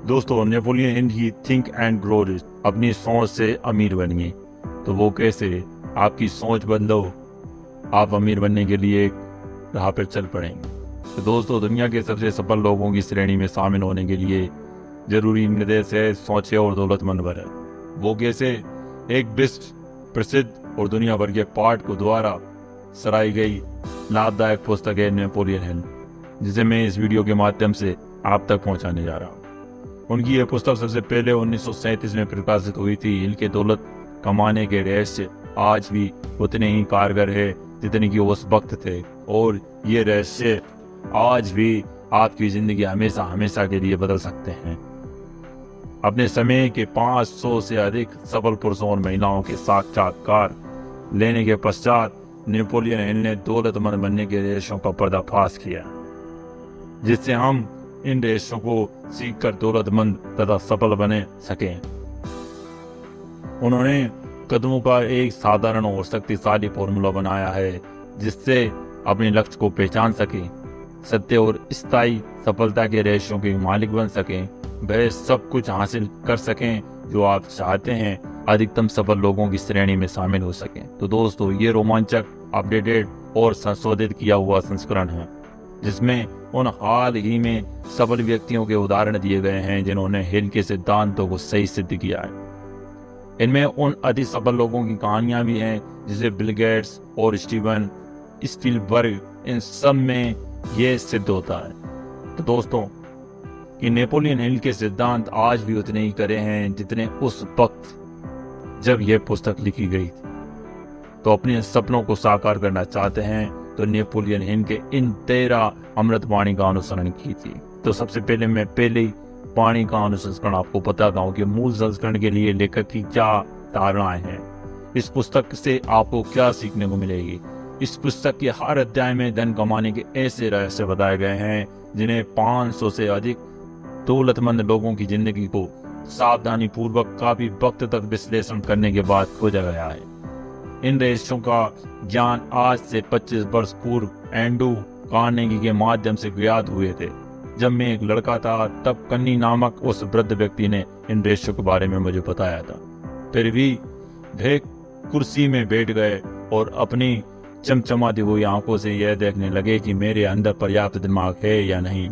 दोस्तों, Napoleon Hill की think and grow rich, अपनी सोच से अमीर बनिए। तो वो कैसे? आपकी सोच बदलो, आप अमीर बनने के लिए राह पर चल पड़ेंगे। तो दोस्तों, दुनिया के सबसे सफल लोगों की श्रेणी में शामिल होने के लिए जरूरी निर्देश है सोचे और दौलतमंद बने। वो कैसे? एक विश्व प्रसिद्ध और दुनिया भर के पाठ को द्वारा सराही गई लाभदायक पुस्तक है नेपोलियन हिल, जिसे मैं इस वीडियो के माध्यम से आप तक पहुंचाने जा रहा हूं। उनकी यह पुस्तक सबसे पहले 1937 में प्रकाशित हुई थी। हिल के दौलत कमाने के रहस्य आज भी उतने ही कारगर है जितने कि उस वक्त थे, और ये रहस्य आज भी आपकी जिंदगी हमेशा हमेशा के लिए बदल सकते हैं। अपने समय के 500 से अधिक सफल पुरुषों और महिलाओं के साक्षात्कार लेने के पश्चात नेपोलियन हिल ने दौलतमंद बनने के रहस्यों का पर्दाफाश किया, जिससे हम इन रहस्यों को सीखकर दौलतमंद तथा सफल बने सकें। उन्होंने कदमों का एक साधारण और शक्तिशाली फॉर्मूला बनाया है, जिससे अपने लक्ष्य को पहचान सकें, सत्य और स्थायी सफलता के रहस्यों के मालिक बन सकें, वह सब कुछ हासिल कर सकें जो आप चाहते हैं, अधिकतम सफल लोगों की श्रेणी में शामिल हो सकें। तो दोस्तों, ये रोमांचक, अपडेटेड और संशोधित किया हुआ संस्करण है, जिसमें उन हाल ही में सफल व्यक्तियों के उदाहरण दिए गए हैं जिन्होंने हिल के सिद्धांतों को सही सिद्ध किया है। इनमें उन अति सफल लोगों की कहानियां भी हैं, जैसे बिल गेट्स और स्टीवन स्पीलबर्ग। इन सब में यह सिद्ध होता है तो दोस्तों कि नेपोलियन हिल के सिद्धांत आज भी उतने ही कड़े हैं जितने उस वक्त जब यह पुस्तक लिखी गई थी। तो अपने सपनों को साकार करना चाहते हैं तो नेपोलियन हिल के इन 13 अमृत वाणी का अनुसरण कीजिए। तो सबसे पहले मैं पहले वाणी का अनुसंस्करण आपको बताता हूँ कि मूल संस्करण के लिए लेखक की क्या धारणाएं हैं, इस पुस्तक से आपको क्या सीखने को मिलेगी। इस पुस्तक के हर अध्याय में धन कमाने के ऐसे रहस्य बताए गए हैं जिन्हें 500 से अधिक दौलतमंद लोगों की जिंदगी को सावधानी पूर्वक काफी वक्त तक विश्लेषण करने के बाद खोजा गया है। इन रहस्यों का ज्ञान आज से 25 वर्ष पूर्व एंड्रू कार्नेगी के माध्यम से ज्ञात हुए थे। जब मैं एक लड़का था, तब कन्नी नामक उस वृद्ध व्यक्ति ने इन रहस्यों के बारे में मुझे बताया था। फिर भी वे कुर्सी में बैठ गए और अपनी चमचमाती हुई आंखों से यह देखने लगे कि मेरे अंदर पर्याप्त दिमाग है या नहीं,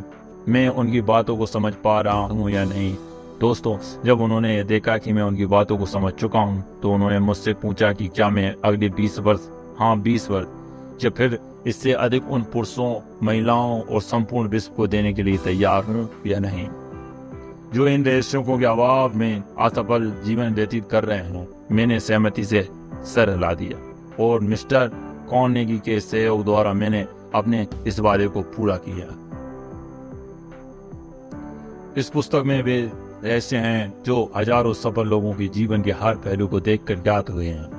मैं उनकी बातों को समझ पा रहा हूँ या नहीं। दोस्तों, जब उन्होंने देखा कि मैं उनकी बातों को समझ चुका हूँ, तो उन्होंने मुझसे पूछा कि क्या मैं अगले 20 वर्ष, हाँ 20 वर्ष या फिर इससे अधिक उन पुरुषों, महिलाओं और संपूर्ण विश्व को देने के लिए तैयार हूँ या नहीं, जो इन रहस्यों के अभाव में असफल जीवन व्यतीत कर रहे हैं। मैंने सहमति से सर हिला दिया और मिस्टर कार्नेगी के सहयोग द्वारा मैंने अपने इस वादे को पूरा किया। इस पुस्तक में वे रहस्य हैं जो हजारों सफल लोगों के जीवन के हर पहलू को देखकर ज्ञात हुए हैं।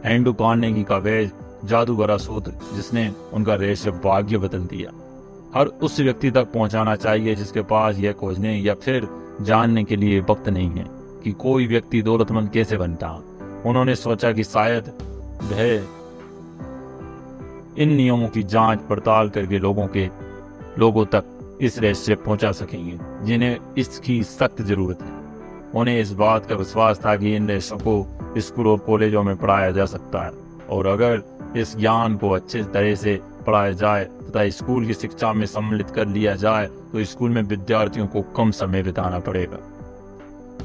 एंड्रू कार्नेगी का वह जादू भरा सूत्र जिसने उनका रहस्य भाग्य बदल दिया, हर उस व्यक्ति तक पहुंचाना चाहिए जिसके पास यह खोजने या फिर जानने के लिए वक्त नहीं है कि कोई व्यक्ति दौलतमंद कैसे बनता। उन्होंने सोचा कि शायद वह इन नियमों की जांच पड़ताल करके लोगों तक इस रहस्य पहुंचा सकेंगे जिन्हें इसकी सख्त जरूरत है। उन्हें इस बात का विश्वास था कि इन रहस्यों को स्कूल और कॉलेजों में पढ़ाया जा सकता है, और अगर इस ज्ञान को अच्छे तरह से पढ़ाया जाए तथा स्कूल की शिक्षा में सम्मिलित कर लिया जाए तो स्कूल में विद्यार्थियों को कम समय बिताना पड़ेगा।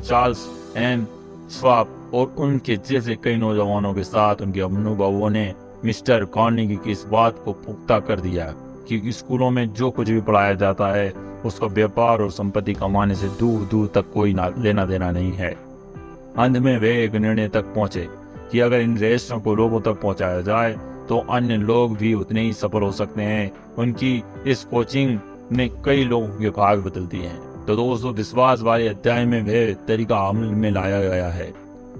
चार्ल्स एम श्वाब और उनके जैसे कई नौजवानों के साथ उनके अनुभवों ने मिस्टर कार्नेगी की इस बात को पुख्ता कर दिया कि स्कूलों में जो कुछ भी पढ़ाया जाता है उसका व्यापार और संपत्ति कमाने से दूर दूर तक कोई लेना देना नहीं है। अंत में वे एक निर्णय तक पहुंचे कि अगर इन रहस्यों को लोगों तक पहुंचाया जाए तो अन्य लोग भी उतने ही सफल हो सकते हैं। उनकी इस कोचिंग ने कई लोगों के भाग बदल दिए हैं। तो दोस्तों, विश्वास वाले अध्याय में वह तरीका अमल में लाया गया है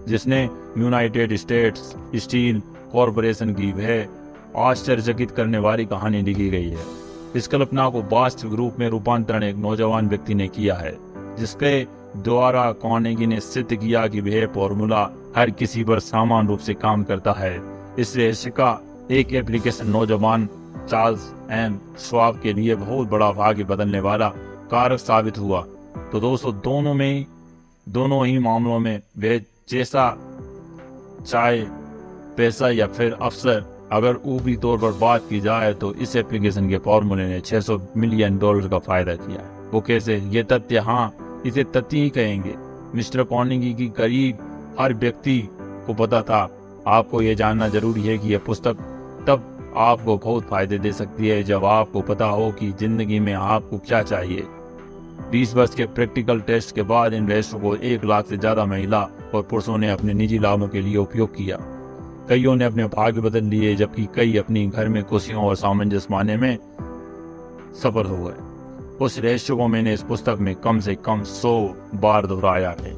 जिसने यूनाइटेड स्टेट्स स्टील कॉरपोरेशन की वह आश्चर्यचकित करने वाली कहानी लिखी गई है। इस कल्पना को वास्तविक रूप में रूपांतरण एक नौजवान व्यक्ति ने किया है, जिसके द्वारा कार्नेगी ने सिद्ध किया कि वह फॉर्मूला हर किसी पर समान रूप से काम करता है। इस रहस्य का एक एप्लीकेशन नौजवान चार्ल्स एम श्वाब के लिए बहुत बड़ा भाग्य बदलने वाला कारक साबित हुआ। तो दोस्तों दोनों ही मामलों में वे जैसा चाहे पैसा या फिर अफसर, अगर ऊपरी तौर पर बात की जाए तो इस एप्लीकेशन के फॉर्मूले ने $600 मिलियन का फायदा किया है। वो कैसे? ये तथ्य, हाँ इसे तथ्य ही कहेंगे, मिस्टर कार्नेगी की करीब हर व्यक्ति को पता था। आपको ये जानना जरूरी है कि यह पुस्तक तब आपको बहुत फायदे दे सकती है जब आपको पता हो कि जिंदगी में आपको क्या चाहिए। 20 वर्ष के प्रैक्टिकल टेस्ट के बाद इन रहस्यों को 1 लाख से ज्यादा महिला और पुरुषों ने अपने निजी लाभों के लिए उपयोग किया। कईयों ने अपने भाग्य बदल लिए, जबकि कई अपनी घर में खुशियों और सामंजस्य पाने में सफल हो गए। उस रहस्य को मैंने इस पुस्तक में कम से कम 100 बार दोहराया है।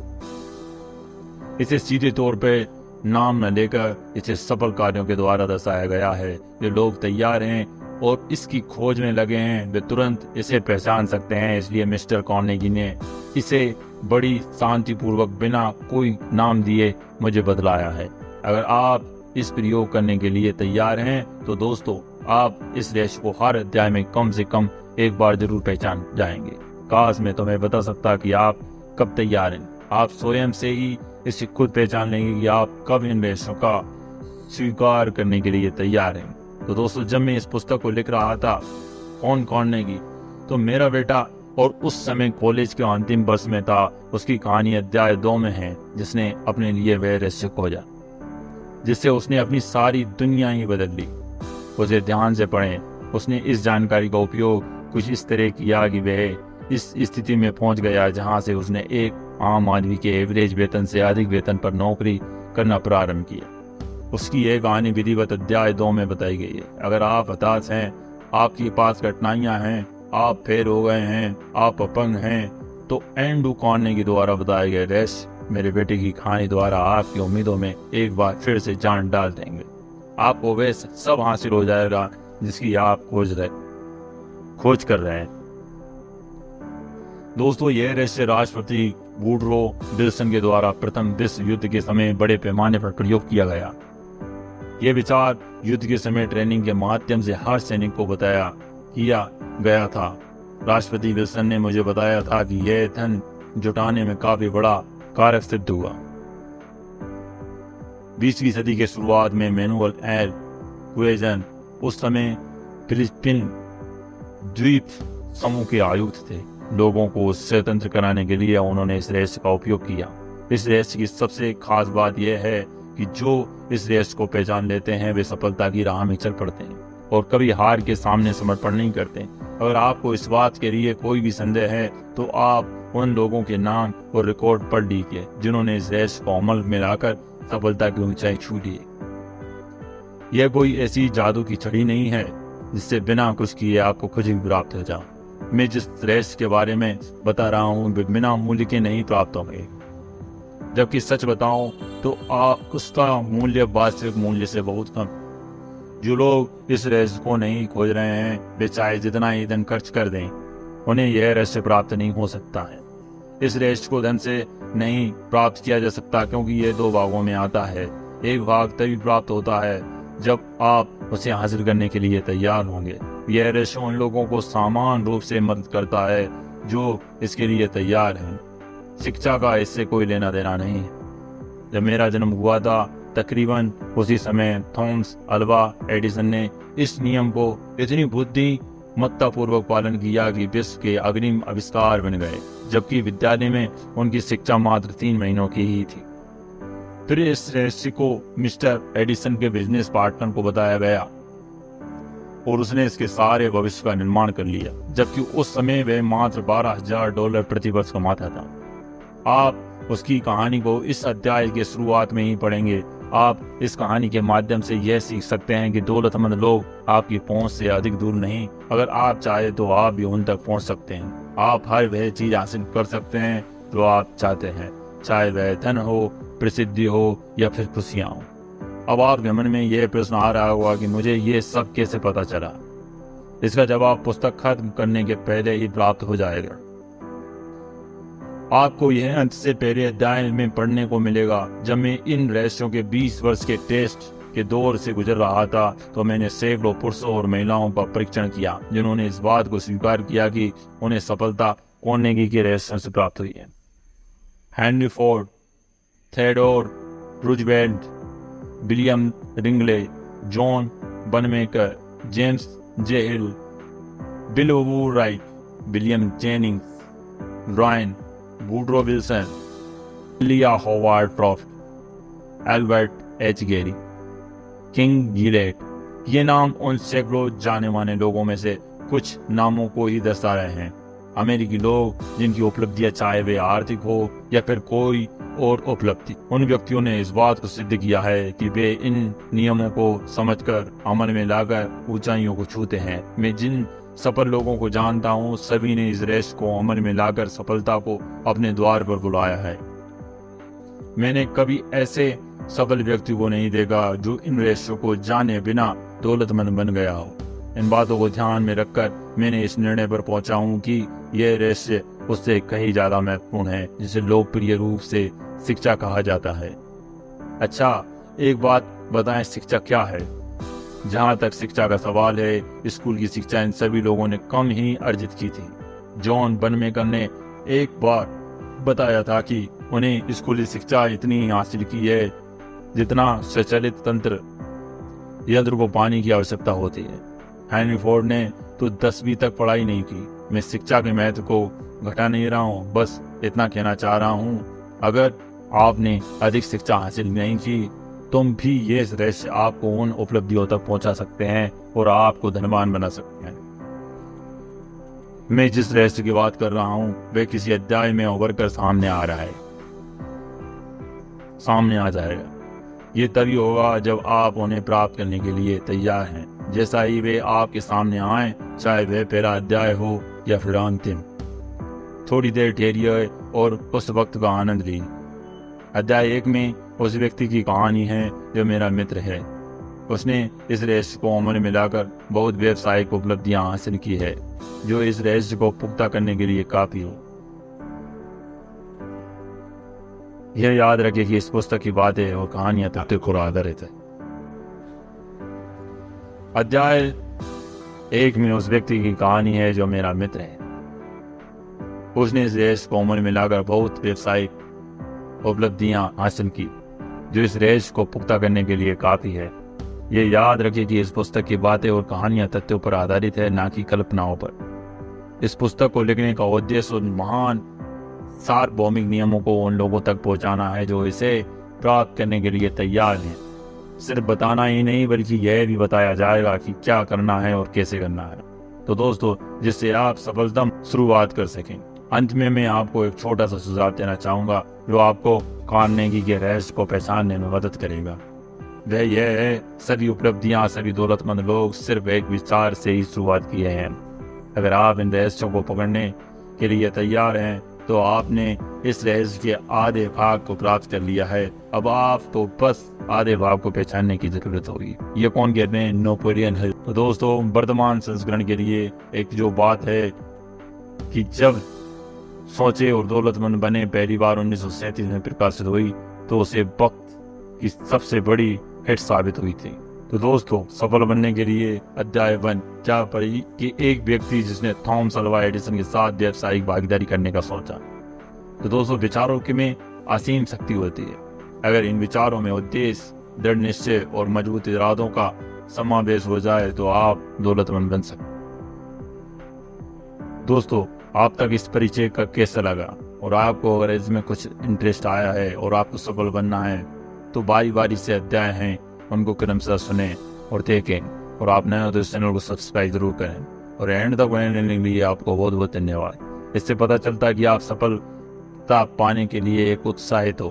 इसे सीधे तौर पे नाम न लेकर इसे सफल कार्यों के द्वारा दर्शाया गया है। जो लोग तैयार हैं और इसकी खोज में लगे हैं वे तुरंत इसे पहचान सकते हैं। इसलिए मिस्टर कार्नेगी ने इसे बड़ी शांतिपूर्वक बिना कोई नाम दिए मुझे बतलाया है। अगर आप इस प्रयोग करने के लिए तैयार हैं तो दोस्तों आप इस रहस्य को हर अध्याय में कम से कम 1 बार जरूर पहचान जाएंगे। काश मैं तुम्हें बता सकता कि आप कब तैयार हैं। आप स्वयं से ही इसे खुद पहचान लेंगे कि आप कब इन रहस्यों का स्वीकार करने के लिए तैयार हैं। तो दोस्तों जब मैं इस पुस्तक को लिख रहा था कार्नेगी, तो मेरा बेटा और उस समय कॉलेज के अंतिम वर्ष में था। उसकी कहानी अध्याय 2 में है, जिसने अपने लिए वह रहस्य खोजा जिससे उसने अपनी सारी दुनिया ही बदल ली। उसे ध्यान से पढ़ें। उसने इस जानकारी का उपयोग कुछ इस तरह किया कि वह इस स्थिति में पहुंच गया जहां से उसने एक आम आदमी के एवरेज वेतन से अधिक वेतन पर नौकरी करना प्रारंभ किया। उसकी एक कहानी विधिवत अध्याय 2 में बताई गई है। अगर आप हताश हैं, आपके पास कठिनाइयां हैं, आप फेल हो गए हैं, आप अपंग हैं, तो एंड्रू कार्नेगी द्वारा बताए गए रहस्य मेरे बेटे की कहानी द्वारा आपकी उम्मीदों में एक बार फिर से जान डाल देंगे। आपको वह सब हासिल हो जाएगा जिसकी आप खोज कर रहे हैं। दोस्तों यह रहस्य राष्ट्रपति वुडरो विल्सन के द्वारा प्रथम विश्व युद्ध के समय बड़े पैमाने पर प्रयोग किया गया। यह विचार युद्ध के समय ट्रेनिंग के माध्यम से हर सैनिक को किया गया था। राष्ट्रपति विल्सन ने मुझे बताया था कि यह धन जुटाने में काफी बड़ा कारक सिद्ध हुआ। 20वीं सदी के शुरुआत में मैनुअल एल क्वेजन उस समय फिलिस्तीन द्वीप समूह के आयुक्त थे। लोगों को स्वतंत्र कराने के लिए उन्होंने इस रहस्य का उपयोग किया। इस रहस्य की सबसे खास बात यह है कि जो इस रहस्य को पहचान लेते हैं वे सफलता की राह में चल पड़ते हैं और कभी हार के सामने समर्पण नहीं करते। अगर आपको इस बात के लिए कोई भी संदेह है तो आप उन लोगों के नाम और रिकॉर्ड पढ़ लीजिए जिन्होंने इस रहस्य को अमल में लाकर सफलता की ऊंचाई छू ली। यह कोई ऐसी जादू की छड़ी नहीं है जिससे बिना कुछ किए आपको खुशी प्राप्त हो जाए। मैं जिस रहस्य के बारे में बता रहा हूँ वे बिना मूल्य के नहीं प्राप्त होंगे, जबकि सच बताऊं तो उसका मूल्य वास्तविक मूल्य से बहुत कम। जो लोग इस रहस्य को नहीं खोज रहे हैं वे चाहे जितना ही धन खर्च कर दें, उन्हें यह रहस्य प्राप्त नहीं हो सकता है। इस रहस्य को धन से नहीं प्राप्त किया जा सकता क्योंकि यह 2 भागों में आता है। एक भाग तभी प्राप्त होता है जब आप उसे हासिल करने के लिए तैयार होंगे। यह रहस्य उन लोगों को समान रूप से मदद करता है जो इसके लिए तैयार हैं। शिक्षा का इससे कोई लेना देना नहीं है। जब मेरा जन्म हुआ था तकरीबन उसी समय थॉमस अल्वा एडिसन ने इस नियम को इतनी बुद्धिमत्तापूर्वक पालन किया कि विश्व के अग्रिम आविष्कार बन गए, जबकि विद्यालय में उनकी शिक्षा मात्र 3 महीनों की ही थी। फिर इस रहस्य को मिस्टर एडिसन के बिजनेस पार्टनर को बताया गया और उसने इसके सारे भविष्य का निर्माण कर लिया, जबकि उस समय वह मात्र $12,000 प्रति वर्ष कमाता था। आप उसकी कहानी को इस अध्याय के शुरुआत में ही पढ़ेंगे। आप इस कहानी के माध्यम से यह सीख सकते हैं कि दौलतमंद लोग आपकी पहुंच से अधिक दूर नहीं। अगर आप चाहे तो आप भी उन तक पहुंच सकते हैं। आप हर वह चीज हासिल कर सकते हैं जो आप चाहते हैं, चाहे वह धन हो, प्रसिद्धि हो या फिर खुशियां हो। अब आपके मन में यह प्रश्न आ रहा होगा कि मुझे ये सब कैसे पता चला। इसका जवाब पुस्तक खत्म करने के पहले ही प्राप्त हो जाएगा। आपको यह अंत से पहले अध्याय में पढ़ने को मिलेगा। जब मैं इन रहस्यों के 20 वर्ष के टेस्ट के दौर से गुजर रहा था तो मैंने सैकड़ों पुरुषों और महिलाओं का परीक्षण किया जिन्होंने इस बात को स्वीकार किया कि उन्हें सफलता कार्नेगी के रहस्यों से प्राप्त हुई है। Henry Ford, Theodore Roosevelt, William Wrigley, John Wanamaker, James J Hill, Bill Wright, William Jennings, Bryan Woodrow Wilson, लिया Howard Croft, Elbert H Gary, King Gillette. ये नाम उन सैकड़ों जाने माने लोगों में से कुछ नामों को ही दर्शा रहे हैं। अमेरिकी लोग जिनकी उपलब्धियां चाहे वे आर्थिक हो या फिर कोई और उपलब्धि, उन व्यक्तियों ने इस बात को सिद्ध किया है कि वे इन नियमों को समझकर अमल में लाकर ऊंचाइयों को छूते हैं। मैं जिन सफल लोगों को जानता हूँ, सभी ने इस रेस को अमल में लाकर सफलता को अपने द्वार पर बुलाया है। मैंने कभी ऐसे सफल व्यक्ति को नहीं देखा जो इन रहस्यों को जाने बिना दौलतमंद बन गया हो। इन बातों को ध्यान में रखकर मैंने इस निर्णय पर पहुंचा हूं कि यह रहस्य उससे कहीं ज्यादा महत्वपूर्ण है, जिसे लोकप्रिय रूप से शिक्षा कहा जाता है। अच्छा, एक बात बताएं, शिक्षा क्या है? जहां तक शिक्षा का सवाल है, स्कूल की शिक्षा इन सभी लोगों ने कम ही अर्जित की थी। जॉन बनमेकर ने एक बार बताया था कि उन्हें स्कूली शिक्षा इतनी हासिल की है जितना स्वचालित यंत्र को पानी की आवश्यकता होती है। हेनरी फोर्ड ने तो 10वीं तक पढ़ाई नहीं की। मैं शिक्षा के महत्व को घटा नहीं रहा हूँ, बस इतना कहना चाह रहा हूँ, अगर आपने अधिक शिक्षा हासिल नहीं की तुम भी ये रहस्य आपको उन उपलब्धियों तक पहुंचा सकते हैं और आपको धनवान बना सकते हैं। मैं जिस रहस्य की बात कर रहा हूं वह किसी अध्याय में उभर कर सामने आ जाएगा। ये तभी होगा जब आप उन्हें प्राप्त करने के लिए तैयार हैं। जैसा ही वे आपके सामने आए, चाहे वह पहला अध्याय हो या फिर अंतिम, थोड़ी देर ठहरिए और उस वक्त का आनंद लीजिए। अध्याय 1 में उस व्यक्ति की कहानी है जो मेरा मित्र है। उसने इस रहस्य को अमल में लाकर बहुत व्यावसायिक उपलब्धियां हासिल की है, जो इस रहस्य को पुख्ता करने के लिए काफी हो। यह याद रखें कि इस पुस्तक की बातें और कहानियां तथ्य पर आधारित है। अध्याय 1 में उस व्यक्ति की कहानी है जो मेरा मित्र है। उसने इस रहस्य को अमल में लाकर बहुत व्यावसायिक उपलब्धियां हासिल की, जो इस रहस्य को पुख्ता करने के लिए काफी है। ये याद रखिए कि इस पुस्तक की बातें और कहानियां तथ्यों पर आधारित है, ना कि कल्पनाओं पर। इस पुस्तक को लिखने का उद्देश्य उन महान सार्वभौमिक नियमों को उन लोगों तक पहुंचाना है जो इसे प्राप्त करने के लिए तैयार हैं। सिर्फ बताना ही नहीं, बल्कि यह भी बताया जाएगा कि क्या करना है और कैसे करना है, तो दोस्तों, जिससे आप सफलतम शुरुआत कर सकें। अंत में मैं आपको एक छोटा सा सुझाव देना चाहूंगा जो आपको कार्नेगी के रहस्य को पहचानने में मदद करेगा। वह यह है, सभी उपलब्धियां, सभी दौलतमंद लोग सिर्फ एक विचार से ही शुरुआत किए हैं। अगर आप इन रहस्यों को पकड़ने के लिए तैयार हैं तो आपने इस रहस्य के आधे भाग को प्राप्त कर लिया है। अब आपको बस आधे भाग को पहचानने की जरूरत होगी। ये कौन कहते हैं? Napoleon Hill. तो दोस्तों, वर्तमान संस्करण के लिए एक जो बात है कि जब सोचे और दौलतमंद बने पहली बार 1937 में प्रकाशित हुई, तो उसे वक्त की सबसे बड़ी हिट साबित हुई थी। तो दोस्तों, सफल बनने के लिए अध्याय 1 क्या पड़ी कि एक व्यक्ति जिसने थॉमस अल्वा एडिसन के साथ व्यावसायिक भागीदारी करने का सोचा। तो दोस्तों, विचारों के में असीम शक्ति होती है। अगर इन विचारों में उद्देश्य, दृढ़ निश्चय और मजबूत इरादों का समावेश हो जाए तो आप दौलतमंद बन सकते। दोस्तों, आप तक इस परिचय का कैसा लगा? और आपको अगर इसमें कुछ इंटरेस्ट आया है और आपको सफल बनना है तो बारी बारी से अध्याय हैं, उनको क्रमशः सुने और देखें। और आप नए हो तो इस चैनल को सब्सक्राइब जरूर करें। और एंड तक बने रहने के लिए आपको बहुत बहुत धन्यवाद। इससे पता चलता है कि आप सफलता पाने के लिए एक उत्साहित हो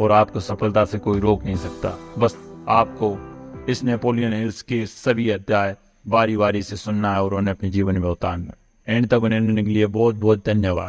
और आपको सफलता से कोई रोक नहीं सकता। बस आपको इस नेपोलियन हिल्स के सभी अध्याय बारी बारी से सुनना है और उन्हें अपने जीवन में उतारना। एंड तक बने रहने के लिए बहुत बहुत धन्यवाद।